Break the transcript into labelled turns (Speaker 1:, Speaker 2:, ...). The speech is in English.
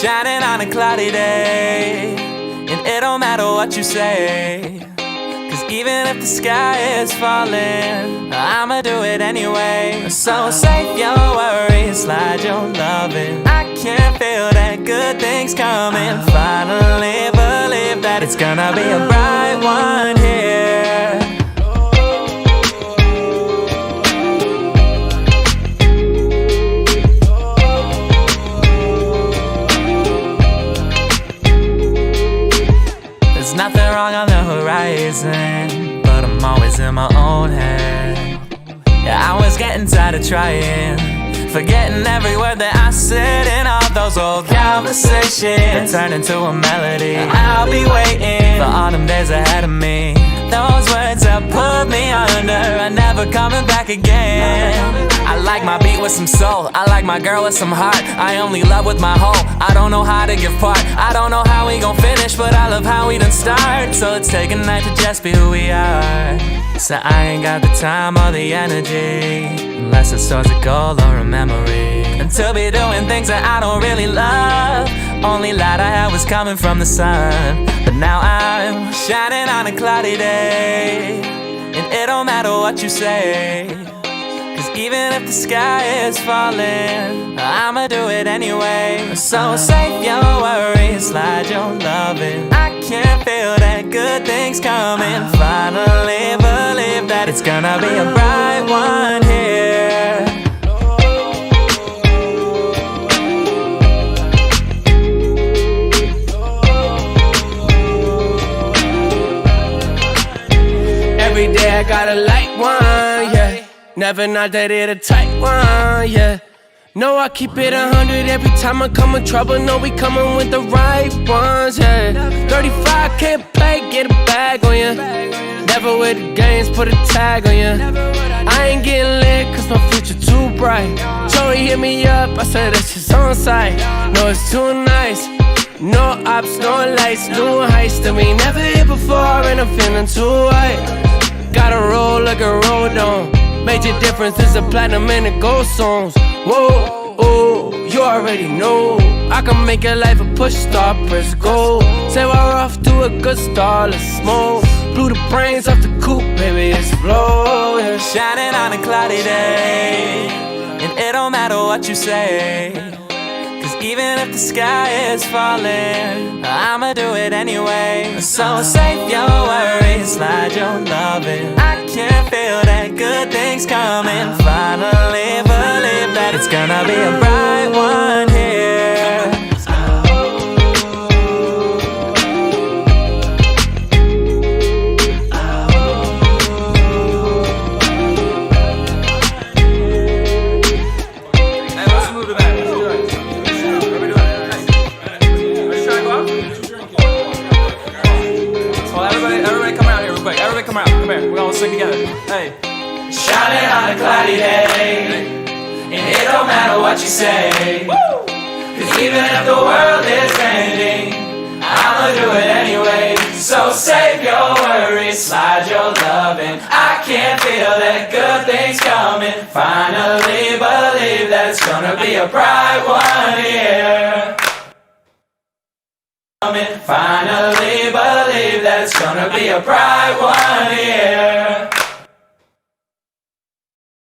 Speaker 1: shining on a cloudy day, and it don't matter what you say, 'cause even if the sky is falling, I'ma do it anyway. So save your worries, slide your loving. I can feel that good things coming. Finally believe that it's gonna be a bright one here. There's nothing wrong on the horizon, but I'm always in my own head. Yeah, I was getting tired of trying, forgetting every word that I said in all those old conversations. It turned into a melody. I'll be waiting for autumn days ahead of me. Those words that put me under are never coming back again. I like my beat with some soul, I like my girl with some heart. I only love with my whole, I don't know how to give part. I don't know how we gon' finish, but I love how we done start. So let's take a night to just be who we are. So I ain't got the time or the energy, unless it's towards a goal or a memory, and to be doing things that I don't really love. Only light I had was coming from the sun, but now I'm shining on a cloudy day, and it don't matter what you say, 'cause even if the sky is falling, I'ma do it anyway. So save your worries, slide your loving. I can feel that good things coming. Finally believe that it's gonna be a bright one here.
Speaker 2: Every day I got a light one, yeah. Never not dated a tight one, yeah. No, I keep it 100 every time I come in trouble. No, we coming with the right ones, yeah. 35 can't play, get a bag on ya. Never with the games, put a tag on ya. I ain't getting lit 'cause my future too bright. Joey hit me up, I said that shit's on site. No, it's too nice. No ops, no lights, new heights that we never hit before, and I'm feeling too white. Gotta roll like a road on. Major difference is a platinum and a gold songs. Whoa, oh, you already know I can make your life a push star, press go. Say we're off to a good start, let's smoke. Blew the brains off the coupe, baby, it's flow, yeah.
Speaker 1: Shining on a cloudy day, and it don't matter what you say, 'cause even if the sky is falling, I'ma do it anyway. So save your worries, slide your loving. I can feel that good things coming. Finally believe that it's gonna be a bright one here. Everybody come out, come here, we're gonna sing together. Hey. Shining on a cloudy day, and it don't matter what you say, 'cause even if the world is ending, I'ma do it anyway. So save your worries, slide your loving. I can feel that good things coming. Finally believe that it's gonna be a bright one here. Finally believe that it's gonna be a bright one.